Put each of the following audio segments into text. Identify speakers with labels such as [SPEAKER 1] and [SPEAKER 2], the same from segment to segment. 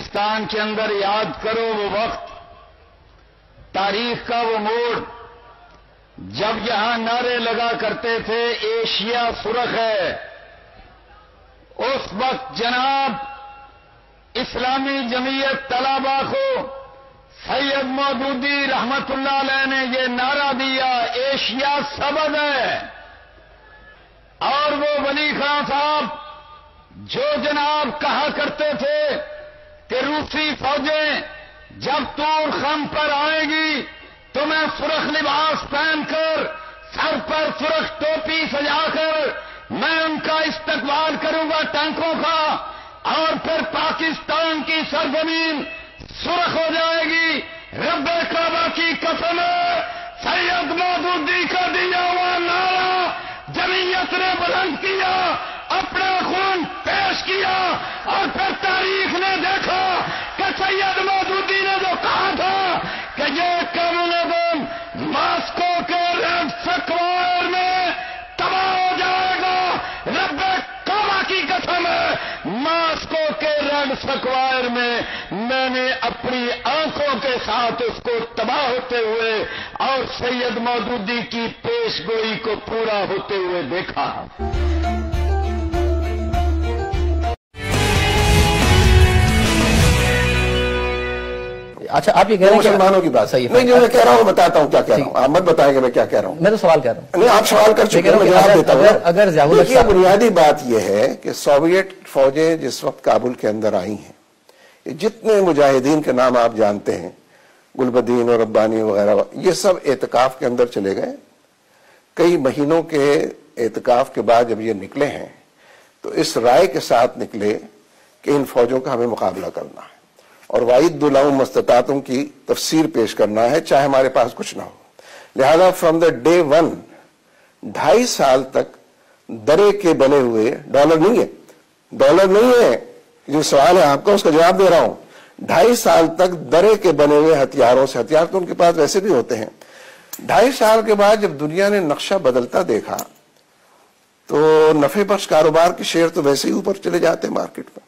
[SPEAKER 1] پاکستان کے اندر یاد کرو وہ وقت، تاریخ کا وہ موڑ جب یہاں نعرے لگا کرتے تھے ایشیا سرخ ہے۔ اس وقت جناب اسلامی جمعیت طلباء کو سید مودودی رحمت اللہ علیہ نے یہ نعرہ دیا، ایشیا سبز ہے۔ اور وہ ولی خان صاحب جو جناب کہا کرتے تھے کہ روسی فوجیں جب طور خم پر آئیں گی تو میں سرخ لباس پہن کر سر پر سرخ ٹوپی سجا کر میں ان کا استقبال کروں گا ٹینکوں کا، اور پھر پاکستان کی سرزمین سرخ ہو جائے گی۔ رب کعبہ کی قسم ہے، سید مودودی کا دیا ہوا نعرہ جمعیت نے بلند کیا، اپنا خون پیش کیا، اور پھر تاریخ نے دیکھا کہ سید مودودی نے جو کہا تھا کہ یہ کمیونزم ماسکو کے ریڈ سکوائر میں تباہ ہو جائے گا، رب کعبہ کی قسم ہے ماسکو کے ریڈ سکوائر میں نے اپنی آنکھوں کے ساتھ اس کو تباہ ہوتے ہوئے اور سید مودودی کی پیش گوئی کو پورا ہوتے ہوئے دیکھا۔
[SPEAKER 2] اچھا آپ یہ کہہ رہے ہیں
[SPEAKER 3] مسلمانوں کی بات صحیح ہے، نہیں جو میں کہہ رہا ہوں بتاتا ہوں کیا کہہ رہا ہوں، آپ مت بتائیں گے میں کیا کہہ رہا ہوں۔
[SPEAKER 2] میں تو سوال کر رہا ہوں۔
[SPEAKER 3] نہیں آپ سوال کر چکے ہیں، میں جواب دیتا ہوں۔
[SPEAKER 2] اگر
[SPEAKER 3] دیکھیے بنیادی بات یہ ہے کہ سوویت فوجیں جس وقت کابل کے اندر آئی ہیں، یہ جتنے مجاہدین کے نام آپ جانتے ہیں، گلبدین اور ربانی وغیرہ، یہ سب اعتکاف کے اندر چلے گئے۔ کئی مہینوں کے اعتکاف کے بعد جب یہ نکلے ہیں تو اس رائے کے ساتھ نکلے کہ ان فوجوں کا ہمیں مقابلہ کرنا ہے اور وَإِعِدُّ لَهُم مَا اسْتَطَعْتُم کی تفسیر پیش کرنا ہے، چاہے ہمارے پاس کچھ نہ ہو۔ لہذا فرام دا ڈے ون 2.5 سال تک درے کے بنے ہوئے، ڈالر نہیں ہے جو سوال ہے آپ کا اس کا جواب دے رہا ہوں، 2.5 سال تک درے کے بنے ہوئے ہتھیاروں سے، ہتھیار تو ان کے پاس ویسے بھی ہوتے ہیں۔ 2.5 سال کے بعد جب دنیا نے نقشہ بدلتا دیکھا تو نفع بخش کاروبار کے شیئر تو ویسے ہی اوپر چلے جاتے ہیں مارکیٹ میں،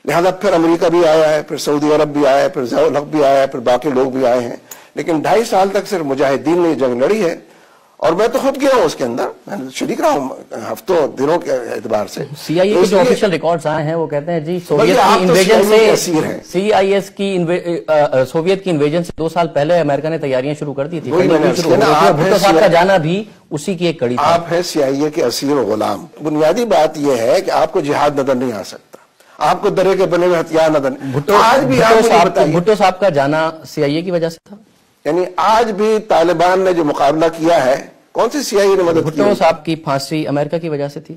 [SPEAKER 3] لہذا پھر امریکہ بھی آیا ہے، پھر سعودی عرب بھی آیا ہے، پھر ضیاء الحق بھی آیا ہے، پھر باقی لوگ بھی آئے ہیں، لیکن 2.5 سال تک صرف مجاہدین نے یہ جنگ لڑی ہے، اور میں تو خود گیا ہوں اس کے اندر، میں شریک رہا ہوں ہفتوں دنوں کے اعتبار سے۔
[SPEAKER 2] سی آئی اے کے جو آفیشیل ریکارڈز آئے ہیں وہ کہتے ہیں جی سوویت کی انویژن سے، سی آئی ایس کی سوویت کی انویژن سے 2 سال پہلے امریکہ نے تیاریاں شروع کر دی تھی۔ بھٹو صاحب کا جانا بھی اسی کی ایک کڑی تھی۔
[SPEAKER 3] آپ ہیں سی آئی اے کے اسیر و غلام۔ بنیادی بات یہ ہے کہ آپ کو جہاد نظر نہیں آ سکتا، آپ کو درے کے بنے ہوئے ہتھیار نظر نہیں۔ آج بھی
[SPEAKER 2] بھٹو صاحب کا جانا سی آئی اے کی وجہ سے تھا،
[SPEAKER 3] یعنی آج بھی طالبان نے جو مقابلہ کیا ہے، کون سی سی آئی اے نے مدد کی؟
[SPEAKER 2] بھٹو صاحب کی پھانسی امریکہ کی وجہ سے تھی؟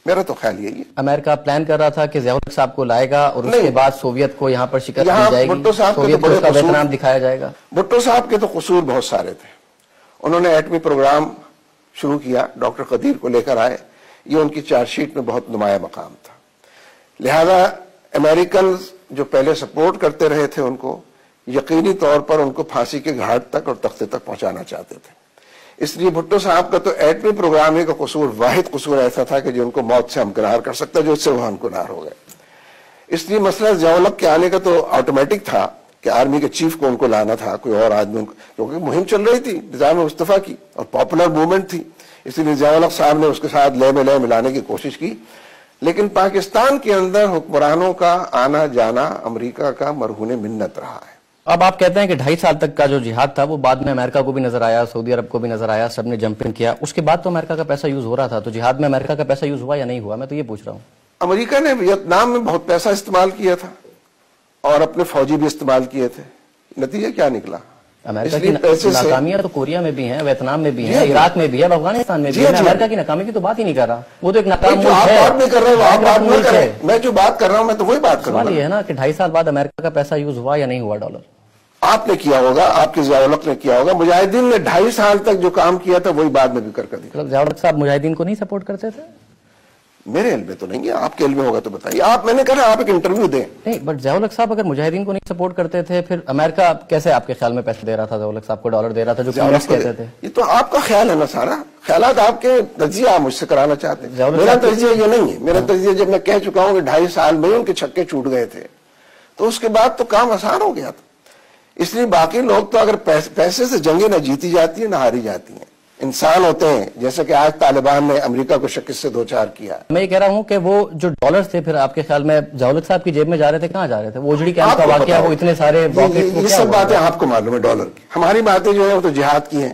[SPEAKER 3] میرا تو خیال یہی ہے،
[SPEAKER 2] امریکہ پلان کر رہا تھا کہ ضیاء الحق صاحب کو لائے گا اور اس کے بعد سوویت کو یہاں پر شکست دی جائے گی، سوویت کو اس کا ویتنام دکھایا جائے گا۔
[SPEAKER 3] بھٹو صاحب کے تو قصور بہت سارے تھے، انہوں نے ایٹمی پروگرام شروع کیا، ڈاکٹر قدیر کو لے کر آئے، یہ ان کی چارج شیٹ میں بہت نمایاں مقام تھا، لہذا امریکنز جو پہلے سپورٹ کرتے رہے تھے ان کو یقینی طور پر ان کو پھانسی کے گھاٹ تک اور تختے تک پہنچانا چاہتے تھے۔ اس لیے بھٹو صاحب کا تو ایٹمی پروگرام کا قصور، واحد قصور ایسا تھا کہ جو ان کو موت سے ہمکنار کر سکتا، جو اس سے وہ ہمکنار ہو گئے۔ اس لیے مسئلہ ضیاء الحق کے آنے کا تو آٹومیٹک تھا کہ آرمی کے چیف کو ان کو لانا تھا، کوئی اور آدمی، کیونکہ مہم چل رہی تھی نظام مصطفیٰ کی اور پاپولر موومنٹ تھی، اس لیے ضیاء الحق صاحب نے اس کے ساتھ لے میں لے ملانے کی کوشش کی۔ لیکن پاکستان کے اندر حکمرانوں کا آنا جانا امریکہ کا مرہون منت رہا ہے۔
[SPEAKER 2] اب آپ کہتے ہیں کہ 2.5 سال تک کا جو جہاد تھا وہ بعد میں امریکہ کو بھی نظر آیا، سعودی عرب کو بھی نظر آیا، سب نے جمپنگ کیا، اس کے بعد تو امریکہ کا پیسہ یوز ہو رہا تھا، تو جہاد میں امریکہ کا پیسہ یوز ہوا یا نہیں ہوا؟ میں تو یہ پوچھ رہا ہوں۔
[SPEAKER 3] امریکہ نے ویتنام میں بہت پیسہ استعمال کیا تھا اور اپنے فوجی بھی استعمال کیے تھے، نتیجہ کیا نکلا؟
[SPEAKER 2] امریکہ کی ناکامیاں تو کوریا میں بھی ہیں، ویتنام میں بھی ہیں، عراق میں بھی ہے، افغانستان میں بھی ہے۔ امریکہ کی ناکامی کی تو بات ہی نہیں کر رہا، وہ تو ایک ناکام ملک ہے۔
[SPEAKER 3] آپ نہیں کر رہے ہو، آپ بات نہیں کر رہے، میں جو بات کر رہا ہوں میں تو وہی بات کر رہا ہوں۔
[SPEAKER 2] سوال یہ ہے نا کہ 2.5 سال بعد امریکہ کا پیسہ یوز ہوا یا نہیں ہوا ڈالر؟
[SPEAKER 3] آپ نے کیا ہوگا، آپ کے ضیاء الحق نے کیا ہوگا، مجاہدین نے 2.5 سال تک جو کام کیا تھا وہی بعد میں بھی کر دیا۔
[SPEAKER 2] ضیاء الحق صاحب مجاہدین کو نہیں سپورٹ کرتے تھے؟
[SPEAKER 3] میرے علم میں تو نہیں ہے، آپ کے علم میں ہوگا تو بتائیے۔ آپ، میں نے کہا آپ ایک انٹرویو دیں۔
[SPEAKER 2] نہیں، بٹ ضیاء الحق صاحب اگر مجاہدین کو نہیں سپورٹ کرتے تھے پھر امریکہ کیسے آپ کے خیال میں پیسے دے رہا تھا؟ ضیاء الحق صاحب کو ڈالر دے رہا تھا جو کانگریس کہتے تھے۔
[SPEAKER 3] یہ تو آپ کا خیال ہے نا، سارا خیالات آپ کے تجزیہ آپ مجھ سے کرانا چاہتے ہیں، میرا تجزیہ یہ نہیں ہے۔ میرا تجزیہ جب میں کہہ چکا ہوں کہ 2.5 سال میں ان کے چھکے چھوٹ گئے تھے تو اس کے بعد تو کام آسان ہو گیا تھا. اس لیے باقی لوگ تو اگر پیسے سے جنگیں نہ جیتی جاتی ہیں نہ ہاری جاتی ہیں. انسان ہوتے ہیں جیسے کہ آج طالبان نے امریکہ کو شکست سے دوچار کیا.
[SPEAKER 2] میں یہ کہہ رہا ہوں کہ وہ جو ڈالرز تھے پھر آپ کے خیال میں ضیاءالحق صاحب کی جیب میں جا رہے تھے, کہاں جا رہے تھے؟ وہ اجڑی کیمپ کا واقعہ, وہ اتنے سارے
[SPEAKER 3] یہ سب باتیں آپ کو معلوم ہے ڈالر کی. ہماری باتیں جو ہیں وہ تو جہاد کی ہیں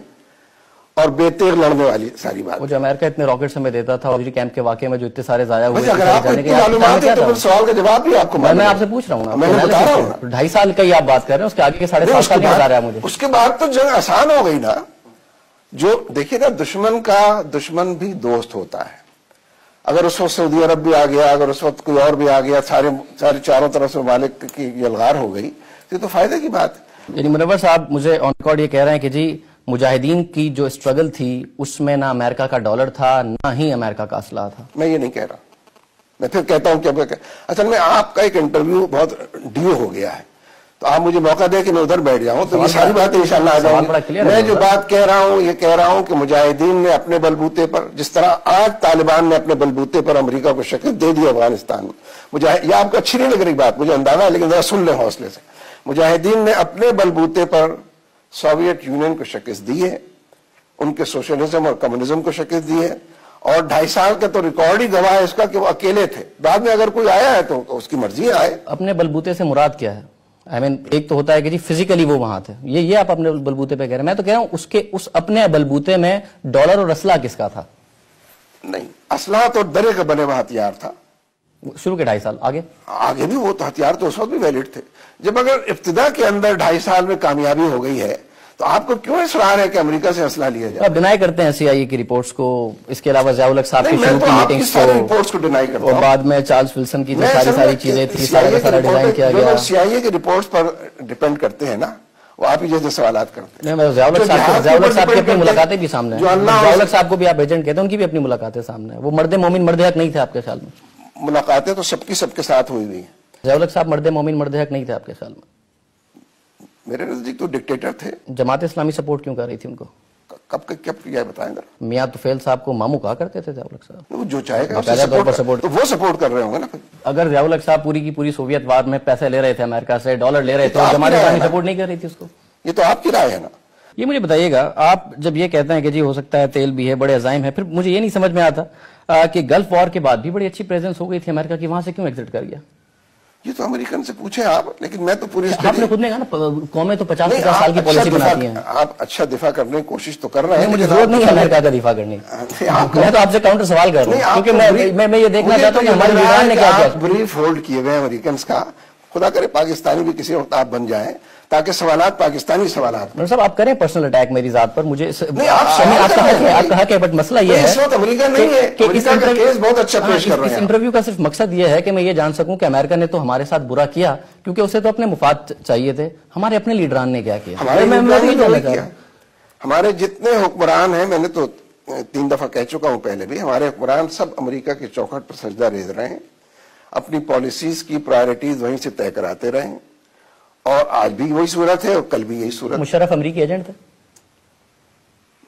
[SPEAKER 3] اور بے تیر لڑنے والی ساری بات.
[SPEAKER 2] وہ جو امریکہ اتنے راکٹس ہمیں دیتا تھا, اجڑی کیمپ کے واقعے میں جو اتنے سارے ضائع ہوئے,
[SPEAKER 3] اگر آپ کو اتنی معلومات ہے تو پھر سوال کا جواب بھی آپ کو
[SPEAKER 2] میں آپ سے پوچھ رہا ہوں,
[SPEAKER 3] میں بتا رہا ہوں
[SPEAKER 2] 2.5 سال کا ہی آپ بات کر رہے ہیں, اس کے آگے کے 7.5 سال نہیں بتا رہا ہے مجھے.
[SPEAKER 3] اس کے بعد تو جنگ آسان ہو گئی نا. جو دیکھیے نا, دشمن بھی دوست ہوتا ہے. اگر اس وقت سعودی عرب بھی آ گیا, اگر اس وقت کوئی اور بھی آ گیا, سارے چاروں طرف سے ممالک کی یلغار ہو گئی, یہ تو فائدے کی بات ہے.
[SPEAKER 2] یعنی منور صاحب مجھے آن ریکارڈ یہ کہہ رہے ہیں کہ جی مجاہدین کی جو اسٹرگل تھی اس میں نہ امریکہ کا ڈالر تھا نہ ہی امریکہ کا اسلحہ تھا.
[SPEAKER 3] میں یہ نہیں کہہ رہا, میں پھر کہتا ہوں کہ اصل میں آپ کا ایک انٹرویو بہت ڈیو ہو گیا ہے, تو آپ مجھے موقع دیں کہ میں ادھر بیٹھ جاؤں تو یہ ساری باتیں انشاءاللہ آ جاؤں گی. میں جو بات کہہ رہا ہوں یہ کہہ رہا ہوں کہ مجاہدین نے اپنے بلبوتے پر, جس طرح آج طالبان نے اپنے بلبوتے پر امریکہ کو شکست دے دی افغانستان میں, یہ آپ کو اچھی نہیں لگ رہی بات, مجھے اندازہ ہے, لیکن ذرا سن لیں حوصلے سے. مجاہدین نے اپنے بلبوتے پر سوویت یونین کو شکست دی ہے, ان کے سوشلزم اور کمیونزم کو شکست دی ہے, اور 2.5 سال کا تو ریکارڈ ہی گواہ ہے اس کا کہ وہ اکیلے تھے. بعد میں اگر کوئی آیا ہے تو اس کی مرضی آئے.
[SPEAKER 2] اپنے بلبوتے سے مراد کیا ہے؟ ایک تو ہوتا ہے کہ جی فزیکلی وہ وہاں تھے, یہ آپ اپنے بلبوتے پہ کہہ رہے ہیں. میں تو کہہ رہا ہوں اس اپنے بلبوتے میں ڈالر اور اسلحہ کس کا تھا؟
[SPEAKER 3] نہیں, اسلحہ تو درے کا بنے ہوا ہتھیار تھا.
[SPEAKER 2] شروع کے 2.5 سال آگے
[SPEAKER 3] بھی وہ تو ہتھیار تو اس وقت بھی ویلڈ تھے. جب اگر ابتدا کے اندر 2.5 سال میں کامیابی ہو گئی ہے تو آپ کو کیوں اصرار ہے کہ امریکہ سے اسلحہ لیا جائے؟
[SPEAKER 2] آپ ڈینائی کرتے ہیں CIA کی رپورٹس کو, اس کے علاوہ ضیاءالحق صاحب کی شروع کی میٹنگز
[SPEAKER 3] کو ڈینائی کرتا ہوں,
[SPEAKER 2] اور بعد میں چارلز ولسن کی جو ساری چیزیں تھی سارا ڈیزائن کیا گیا.
[SPEAKER 3] CIA کی رپورٹس پر ڈیپینڈ کرتے ہیں نا, وہ آپ ہی جیسے سوالات کرتے ہیں.
[SPEAKER 2] ضیاءالحق صاحب کی اپنی ملاقاتیں بھی سامنے ہیں, ضیاءالحق صاحب کو بھی آپ ایجنٹ کہتے ہیں, ان کی بھی اپنی ملاقاتیں سامنے ہیں. وہ مرد مومن مرد حق نہیں تھے آپ کے خیال میں؟
[SPEAKER 3] ملاقاتیں تو سب کے ساتھ ہوئی ہیں.
[SPEAKER 2] ضیاءالحق صاحب مرد مومن مرد حق نہیں تھے آپ کے خیال میں؟
[SPEAKER 3] میرے نزدیک تو ڈکٹیٹر تھے.
[SPEAKER 2] جماعت اسلامی سپورٹ کیوں کر رہی تھی ان کو؟
[SPEAKER 3] کب کیا بتائیں گا. میاں
[SPEAKER 2] طفیل صاحب کو ماموں کہا کرتے تھے ضیاءالحق صاحب.
[SPEAKER 3] وہ جو چاہے گا سپورٹ, تو وہ سپورٹ کر رہے ہوں گے نا.
[SPEAKER 2] اگر ضیاءالحق صاحب پوری کی پوری سوویت وار میں پیسے لے رہے تھے امریکہ سے, ڈالر لے رہے تھے, جماعت اسلامی سپورٹ نہیں کر رہی تھی اس کو.
[SPEAKER 3] یہ تو آپ کی رائے ہے نا.
[SPEAKER 2] یہ مجھے بتائیے گا, آپ جب یہ کہتے ہیں کہ جی ہو سکتا ہے تیل بھی ہے, بڑے عزائم ہیں, پھر مجھے یہ نہیں سمجھ میں آتا کہ گلف وار کے بعد بھی بڑی اچھی پریزنس ہو گئی تھی امریکہ کی, وہاں سے کیوں ایگزٹ کر گیا؟
[SPEAKER 3] یہ تو امریکن سے پوچھیں آپ, لیکن میں تو پوری
[SPEAKER 2] آپ نے خود نے کہا نا قومیں تو 50 سال کی پالیسی بناتی ہیں.
[SPEAKER 3] آپ اچھا دفاع کرنے کی کوشش تو کر رہے ہیں,
[SPEAKER 2] مجھے ضرورت نہیں ہے امریکہ کا دفاع کرنے کی. میں تو آپ سے کاؤنٹر سوال کر رہا ہوں کیونکہ میں یہ دیکھنا چاہتا ہوں کہ ہمارے لیڈران نے کیا کیا.
[SPEAKER 3] بریف ہولڈ کیے ہوئے امریکنز کا, خدا کرے پاکستانی بھی کسی وقت آپ بن جائیں تاکہ سوالات پاکستانی سوالات.
[SPEAKER 2] صاحب آپ کریں پرسنل اٹیک میری ذات پر, مجھے آپ کا حق ہے, بٹ مسئلہ یہ ہے
[SPEAKER 3] اس وقت امریکہ نہیں ہے کہ اس کیس بہت اچھا پیش کر رہے ہیں.
[SPEAKER 2] اس انٹرویو کا صرف مقصد یہ ہے کہ میں یہ جان سکوں کہ امریکہ نے تو ہمارے ساتھ برا کیا کیونکہ اسے تو اپنے مفاد چاہیے تھے, ہمارے اپنے لیڈران نے کیا کیا؟
[SPEAKER 3] ہمارے جتنے حکمران ہیں, میں نے تو 3 دفعہ کہہ چکا ہوں پہلے بھی, ہمارے حکمران سب امریکہ کے چوکھٹ پر سجدہ ریز رہے ہیں, اپنی پالیسیز کی پرائرٹیز وہیں سے طے کراتے رہے ہیں, اور آج بھی وہی صورت ہے اور کل بھی یہی صورت.
[SPEAKER 2] مشرف امریکی ایجنٹ تھے؟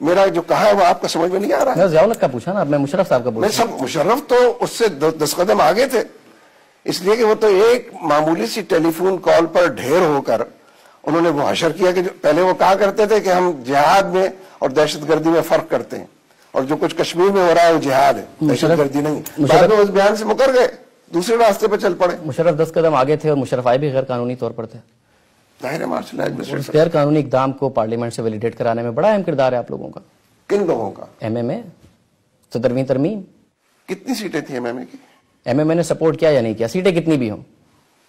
[SPEAKER 3] میرا جو کہا ہے وہ آپ کا سمجھ میں نہیں آ رہا ہے.
[SPEAKER 2] میں ضیاءالحق کا پوچھا نا, میں مشرف صاحب کا پوچھا.
[SPEAKER 3] میں سب مشرف تو اس سے 10 قدم آگے تھے, اس لیے کہ وہ تو ایک معمولی سی ٹیلی فون کال پر ڈھیر ہو کر انہوں نے وہ حشر کیا کہ پہلے وہ کہا کرتے تھے کہ ہم جہاد میں اور دہشت گردی میں فرق کرتے ہیں, اور جو کچھ کشمیر میں ہو رہا ہے وہ جہاد ہے, دہشت گردی نہیں. بعد میں اس بیان سے مکر گئے, دوسرے راستے پہ چل پڑے.
[SPEAKER 2] مشرف 10 قدم آگے تھے اور مشرف آئے بھی غیر قانونی طور پر تھے. غیر قانونی اقدام کو پارلیمنٹ سے ویلیڈیٹ کرانے میں بڑا اہم کردار ہے آپ لوگوں کا.
[SPEAKER 3] کن لوگوں کا؟
[SPEAKER 2] MMA 17ویں ترمیم.
[SPEAKER 3] کتنی سیٹیں تھیں MMA کی؟
[SPEAKER 2] MMA نے سپورٹ کیا یا نہیں کیا؟ سیٹیں کتنی بھی ہوں.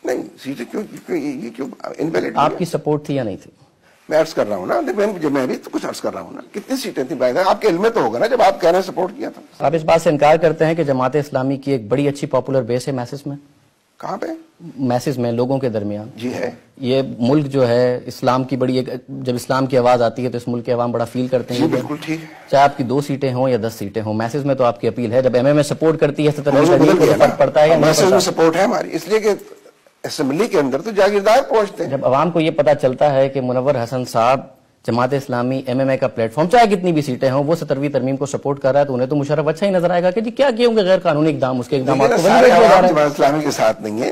[SPEAKER 3] نہیں سیٹیں کیوں انویلڈ؟
[SPEAKER 2] آپ کی سپورٹ تھی یا نہیں تھی؟
[SPEAKER 3] میں عرض کر رہا ہوں نا, میں بھی تو کچھ عرض کر رہا ہوں نا. کتنی سیٹیں تھیں بھائی, آپ کے علم میں تو ہوگا نا جب آپ کہہ رہے ہیں سپورٹ کیا تھا.
[SPEAKER 2] آپ اس بات سے انکار کرتے ہیں کہ جماعت اسلامی کی ایک بڑی اچھی پاپولر بیس ہے میسز میں؟
[SPEAKER 3] کہاں پہ؟
[SPEAKER 2] میسز میں, لوگوں کے درمیان.
[SPEAKER 3] جی ہے.
[SPEAKER 2] یہ ملک جو ہے اسلام کی بڑی ایک, جب اسلام کی آواز آتی ہے تو اس ملک کے عوام بڑا فیل کرتے ہیں.
[SPEAKER 3] جی بالکل ٹھیک ہے.
[SPEAKER 2] چاہے آپ کی 2 سیٹیں ہوں یا 10 سیٹیں ہوں, میسز میں تو آپ کی اپیل ہے. جب MMA سپورٹ کرتی ہے تو فرق پڑتا ہے.
[SPEAKER 3] میسز میں سپورٹ ہے ہماری, اس لیے کہ اسمبلی کے اندر تو جاگیردار پہنچتے ہیں.
[SPEAKER 2] جب عوام کو یہ پتا چلتا ہے کہ منور حسن صاحب جماعت اسلامی MMA کا پلیٹ فارم, چاہے کتنی بھی سیٹیں ہوں, وہ 17ویں ترمیم کو سپورٹ کر رہا ہے, تو انہیں تو مشرف اچھا ہی نظر آئے گا کہ جی کیا کیے ہوں گے غیر قانونی اقدام, اس کے اقدامات کو
[SPEAKER 3] جماعت اسلامی کے ساتھ نہیں ہے,